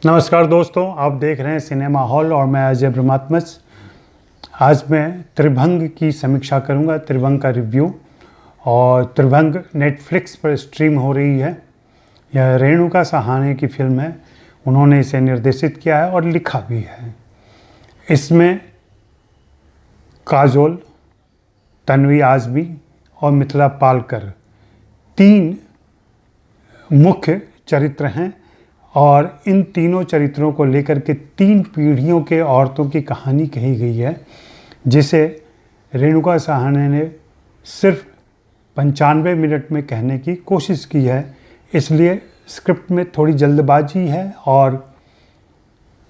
नमस्कार दोस्तों, आप देख रहे हैं सिनेमा हॉल और मैं अजय ब्रह्मात्मज। आज मैं त्रिभंग की समीक्षा करूंगा, त्रिभंग का रिव्यू। और त्रिभंग नेटफ्लिक्स पर स्ट्रीम हो रही है। यह रेणुका सहाने की फिल्म है। उन्होंने इसे निर्देशित किया है और लिखा भी है। इसमें काजोल, तन्वी आज़मी और मिथिला पालकर तीन मुख्य चरित्र हैं और इन तीनों चरित्रों को लेकर के तीन पीढ़ियों के औरतों की कहानी कही गई है, जिसे रेणुका सहाने ने सिर्फ 95 मिनट में कहने की कोशिश की है। इसलिए स्क्रिप्ट में थोड़ी जल्दबाजी है और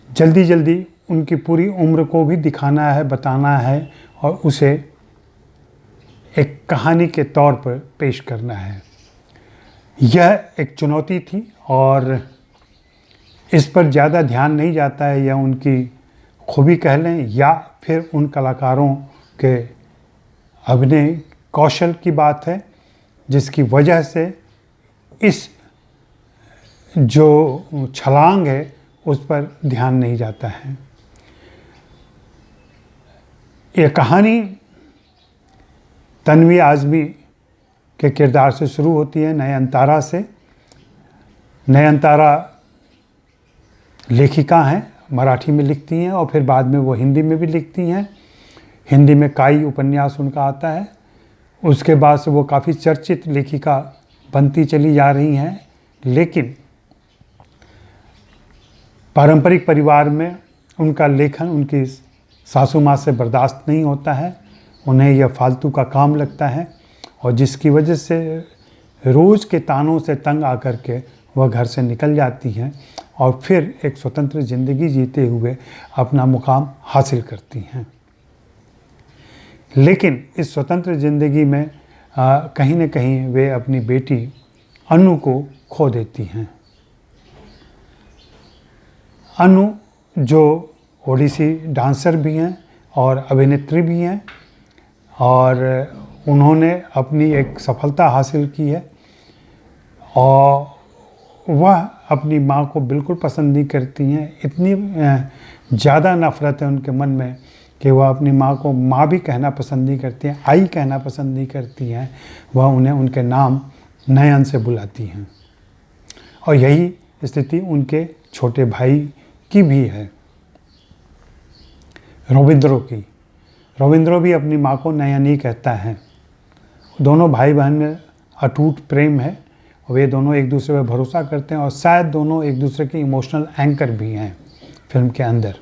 जल्दी जल्दी उनकी पूरी उम्र को भी दिखाना है, बताना है और उसे एक कहानी के तौर पर पेश करना है। यह एक चुनौती थी और इस पर ज़्यादा ध्यान नहीं जाता है। यह उनकी खूबी कह लें या फिर उन कलाकारों के अभिनय कौशल की बात है, जिसकी वजह से इस जो छलांग है उस पर ध्यान नहीं जाता है। यह कहानी तन्वी आज़मी के किरदार से शुरू होती है, नयनतारा से। नयनतारा लेखिका हैं, मराठी में लिखती हैं और फिर बाद में वो हिंदी में भी लिखती हैं। हिंदी में काई उपन्यास उनका आता है। उसके बाद से वो काफ़ी चर्चित लेखिका बनती चली जा रही हैं, लेकिन पारंपरिक परिवार में उनका लेखन उनकी सासू माँ से बर्दाश्त नहीं होता है। उन्हें यह फालतू का काम लगता है और जिसकी वजह से रोज़ के तानों से तंग आकर के वह घर से निकल जाती हैं और फिर एक स्वतंत्र ज़िंदगी जीते हुए अपना मुकाम हासिल करती हैं। लेकिन इस स्वतंत्र ज़िंदगी में कहीं न कहीं वे अपनी बेटी अनु को खो देती हैं। अनु जो ओडिसी डांसर भी हैं और अभिनेत्री भी हैं और उन्होंने अपनी एक सफलता हासिल की है और वह अपनी माँ को बिल्कुल पसंद नहीं करती हैं। इतनी ज़्यादा नफ़रत है उनके मन में कि वह अपनी माँ को माँ भी कहना पसंद नहीं करती हैं, आई कहना पसंद नहीं करती हैं। वह उन्हें उनके नाम नयन से बुलाती हैं और यही स्थिति उनके छोटे भाई की भी है, रविंद्रो की। रविंद्रो भी अपनी माँ को नयन ही कहता है। दोनों भाई बहन में अटूट प्रेम है। वे दोनों एक दूसरे पर भरोसा करते हैं और शायद दोनों एक दूसरे के इमोशनल एंकर भी हैं फिल्म के अंदर।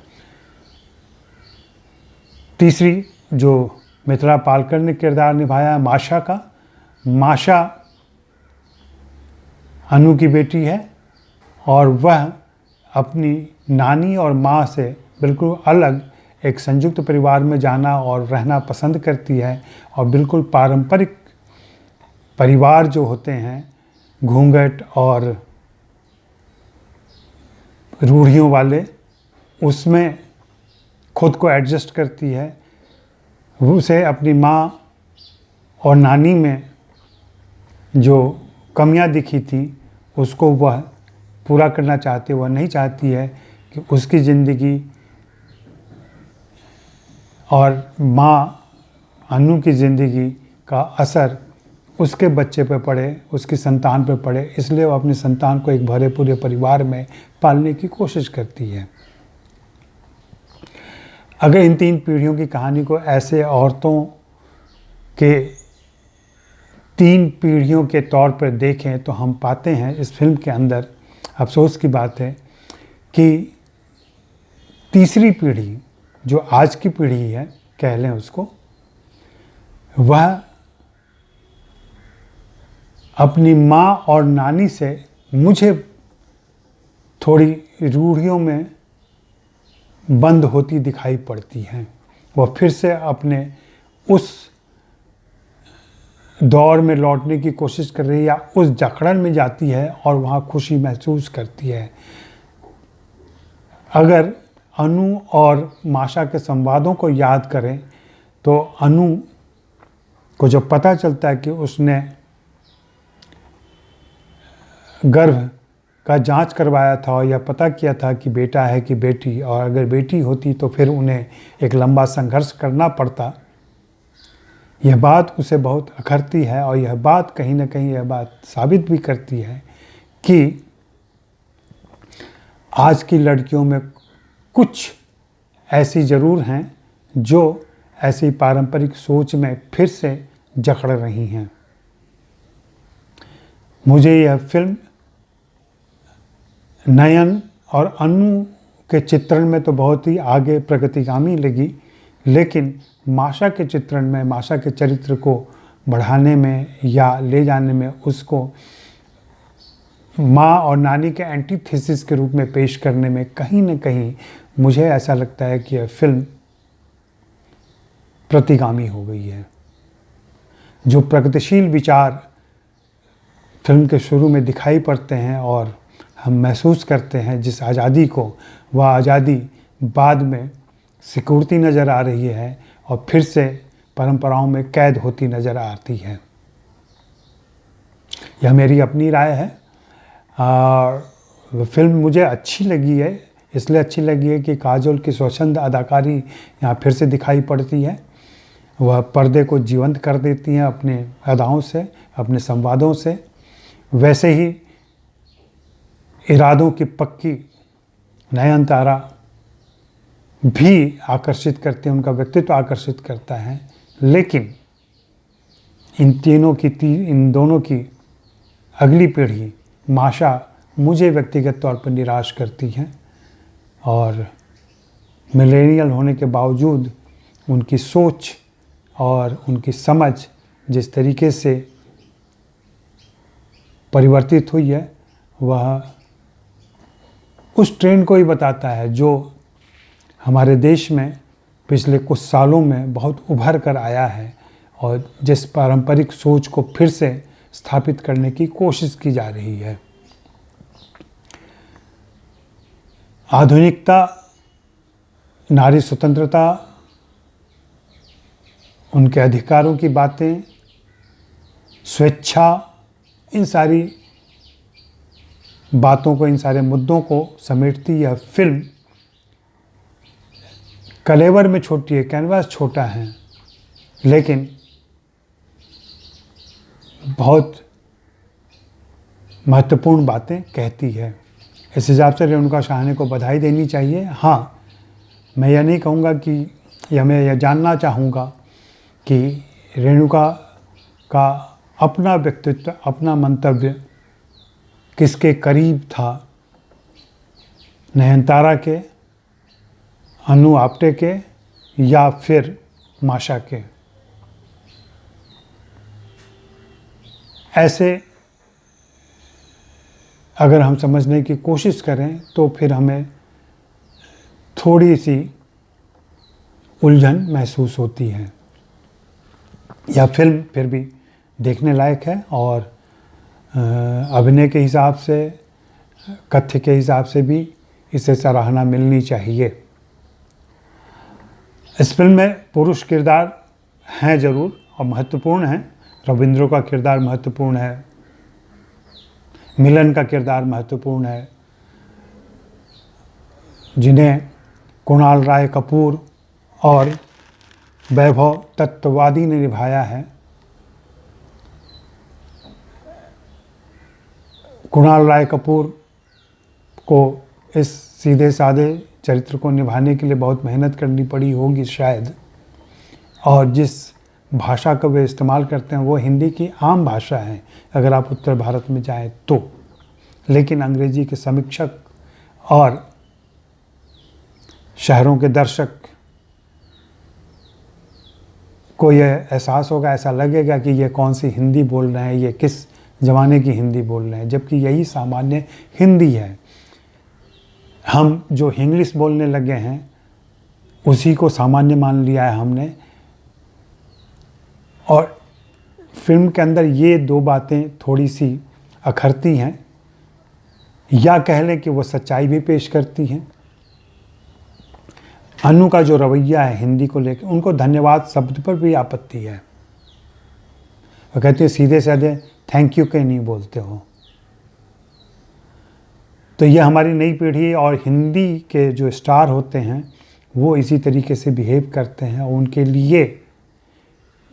तीसरी जो मिथिला पालकर ने किरदार निभाया है माशा का, माशा अनु की बेटी है और वह अपनी नानी और माँ से बिल्कुल अलग एक संयुक्त परिवार में जाना और रहना पसंद करती है और बिल्कुल पारंपरिक परिवार जो होते हैं, घूंघट और रूढ़ियों वाले, उसमें खुद को एडजस्ट करती है। उसे अपनी माँ और नानी में जो कमियां दिखी थी उसको वह पूरा करना चाहती है। वह नहीं चाहती है कि उसकी ज़िंदगी और माँ अनु की ज़िंदगी का असर उसके बच्चे पे पड़े, उसकी संतान पे पड़े। इसलिए वो अपनी संतान को एक भरे पूरे परिवार में पालने की कोशिश करती है। अगर इन तीन पीढ़ियों की कहानी को ऐसे औरतों के तीन पीढ़ियों के तौर पर देखें तो हम पाते हैं इस फिल्म के अंदर, अफसोस की बात है कि तीसरी पीढ़ी जो आज की पीढ़ी है कह लें उसको, वह अपनी माँ और नानी से मुझे थोड़ी रूढ़ियों में बंद होती दिखाई पड़ती हैं। वह फिर से अपने उस दौर में लौटने की कोशिश कर रही है या उस जकड़न में जाती है और वहाँ खुशी महसूस करती है। अगर अनु और माशा के संवादों को याद करें तो अनु को जब पता चलता है कि उसने गर्भ का जांच करवाया था और यह पता किया था कि बेटा है कि बेटी, और अगर बेटी होती तो फिर उन्हें एक लंबा संघर्ष करना पड़ता। यह बात उसे बहुत अखरती है और यह बात कहीं ना कहीं यह बात साबित भी करती है कि आज की लड़कियों में कुछ ऐसी ज़रूर हैं जो ऐसी पारंपरिक सोच में फिर से जकड़ रही हैं। मुझे यह फिल्म नयन और अनु के चित्रण में तो बहुत ही आगे प्रगतिगामी लगी, लेकिन माशा के चित्रण में, माशा के चरित्र को बढ़ाने में या ले जाने में, उसको माँ और नानी के एंटीथेसिस के रूप में पेश करने में कहीं न कहीं मुझे ऐसा लगता है कि यह फिल्म प्रतिगामी हो गई है। जो प्रगतिशील विचार फिल्म के शुरू में दिखाई पड़ते हैं और हम महसूस करते हैं जिस आज़ादी को, वह आज़ादी बाद में सिक्योरिटी नज़र आ रही है और फिर से परंपराओं में कैद होती नज़र आती है। यह मेरी अपनी राय है। और फिल्म मुझे अच्छी लगी है, इसलिए अच्छी लगी है कि काजोल की स्वच्छंद अदाकारी यहाँ फिर से दिखाई पड़ती है। वह पर्दे को जीवंत कर देती हैं अपने अदाओं से, अपने संवादों से। वैसे ही इरादों की पक्की नयनतारा भी आकर्षित करते हैं, उनका व्यक्तित्व आकर्षित करता है। लेकिन इन दोनों की अगली पीढ़ी माशा मुझे व्यक्तिगत तौर पर निराश करती है और मिलेनियल होने के बावजूद उनकी सोच और उनकी समझ जिस तरीके से परिवर्तित हुई है, वह उस ट्रेंड को ही बताता है जो हमारे देश में पिछले कुछ सालों में बहुत उभर कर आया है और जिस पारंपरिक सोच को फिर से स्थापित करने की कोशिश की जा रही है। आधुनिकता, नारी स्वतंत्रता, उनके अधिकारों की बातें, स्वेच्छा, इन सारी बातों को, इन सारे मुद्दों को समेटती यह फिल्म कलेवर में छोटी है, कैनवास छोटा है, लेकिन बहुत महत्वपूर्ण बातें कहती है। इस हिसाब से रेणुका साहनी को बधाई देनी चाहिए। हाँ, मैं यह नहीं कहूँगा कि, या मैं यह जानना चाहूँगा कि रेणुका का अपना व्यक्तित्व, अपना मंतव्य किसके करीब था, नयनतारा के, अनु आप्टे के, या फिर माशा के। ऐसे अगर हम समझने की कोशिश करें तो फिर हमें थोड़ी सी उलझन महसूस होती है। यह फिल्म फिर भी देखने लायक है और अभिनय के हिसाब से, कथ्य के हिसाब से भी इसे सराहना मिलनी चाहिए। इस फिल्म में पुरुष किरदार हैं ज़रूर और महत्वपूर्ण हैं। रविंद्र का किरदार महत्वपूर्ण है, मिलन का किरदार महत्वपूर्ण है, जिन्हें कुणाल राय कपूर और वैभव तत्ववादी ने निभाया है। कुणाल राय कपूर को इस सीधे साधे चरित्र को निभाने के लिए बहुत मेहनत करनी पड़ी होगी शायद, और जिस भाषा का वे इस्तेमाल करते हैं वो हिंदी की आम भाषा है अगर आप उत्तर भारत में जाएं तो, लेकिन अंग्रेजी के समीक्षक और शहरों के दर्शक को यह एहसास होगा, ऐसा लगेगा कि ये कौन सी हिंदी बोल रहे हैं, ये किस ज़माने की हिंदी बोल रहे हैं, जबकि यही सामान्य हिंदी है। हम जो इंग्लिश बोलने लगे हैं उसी को सामान्य मान लिया है हमने, और फिल्म के अंदर ये दो बातें थोड़ी सी अखरती हैं, या कह लें कि वो सच्चाई भी पेश करती हैं। अनु का जो रवैया है हिंदी को लेकर, उनको धन्यवाद शब्द पर भी आपत्ति है। वो कहते हैं सीधे साधे थैंक यू के नहीं बोलते हो। तो ये हमारी नई पीढ़ी और हिंदी के जो स्टार होते हैं वो इसी तरीके से बिहेव करते हैं, और उनके लिए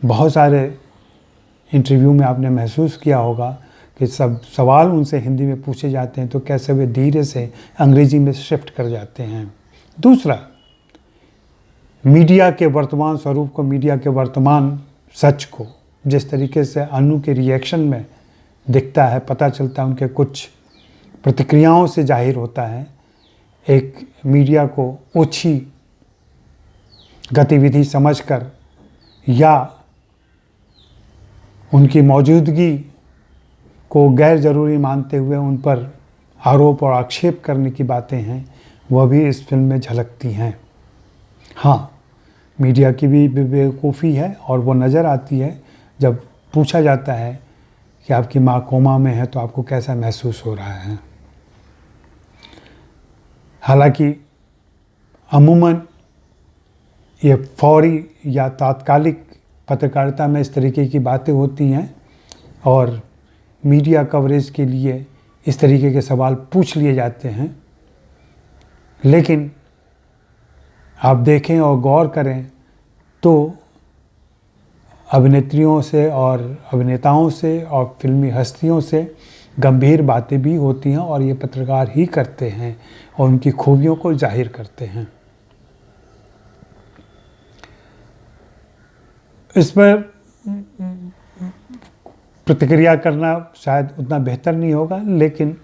बहुत सारे इंटरव्यू में आपने महसूस किया होगा कि सब सवाल उनसे हिंदी में पूछे जाते हैं तो कैसे वे धीरे से अंग्रेजी में शिफ्ट कर जाते हैं। दूसरा, मीडिया के वर्तमान स्वरूप को, मीडिया के वर्तमान सच को जिस तरीके से अनु के रिएक्शन में दिखता है, पता चलता है, उनके कुछ प्रतिक्रियाओं से जाहिर होता है, एक मीडिया को ओछी गतिविधि समझकर या उनकी मौजूदगी को गैर ज़रूरी मानते हुए उन पर आरोप और आक्षेप करने की बातें हैं, वह भी इस फिल्म में झलकती हैं। हाँ, मीडिया की भी बेवकूफ़ी है और वो नज़र आती है जब पूछा जाता है कि आपकी माँ कोमा में है तो आपको कैसा महसूस हो रहा है। हालांकि अमूमन ये फौरी या तात्कालिक पत्रकारिता में इस तरीके की बातें होती हैं और मीडिया कवरेज के लिए इस तरीके के सवाल पूछ लिए जाते हैं, लेकिन आप देखें और गौर करें तो अभिनेत्रियों से और अभिनेताओं से और फिल्मी हस्तियों से गंभीर बातें भी होती हैं और ये पत्रकार ही करते हैं और उनकी खूबियों को जाहिर करते हैं। इस पर प्रतिक्रिया करना शायद उतना बेहतर नहीं होगा, लेकिन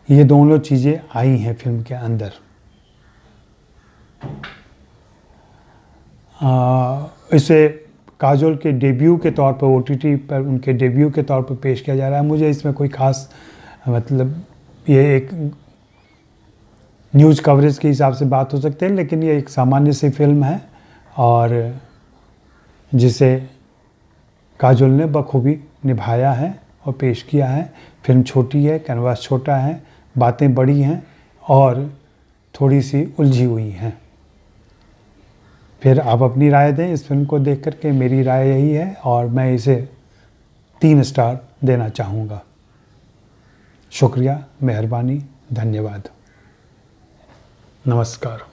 ये दोनों चीज़ें आई हैं फिल्म के अंदर। इसे काजोल के डेब्यू के तौर पर OTT पर उनके डेब्यू के तौर पर पेश किया जा रहा है। मुझे इसमें कोई ख़ास मतलब ये एक न्यूज़ कवरेज के हिसाब से बात हो सकती है, लेकिन ये एक सामान्य सी फिल्म है और जिसे काजोल ने बखूबी निभाया है और पेश किया है। फिल्म छोटी है, कैनवास छोटा है, बातें बड़ी हैं और थोड़ी सी उलझी हुई हैं। फिर आप अपनी राय दें इस फिल्म को देख कर के। मेरी राय यही है और मैं इसे 3 स्टार देना चाहूँगा। शुक्रिया, मेहरबानी, धन्यवाद, नमस्कार।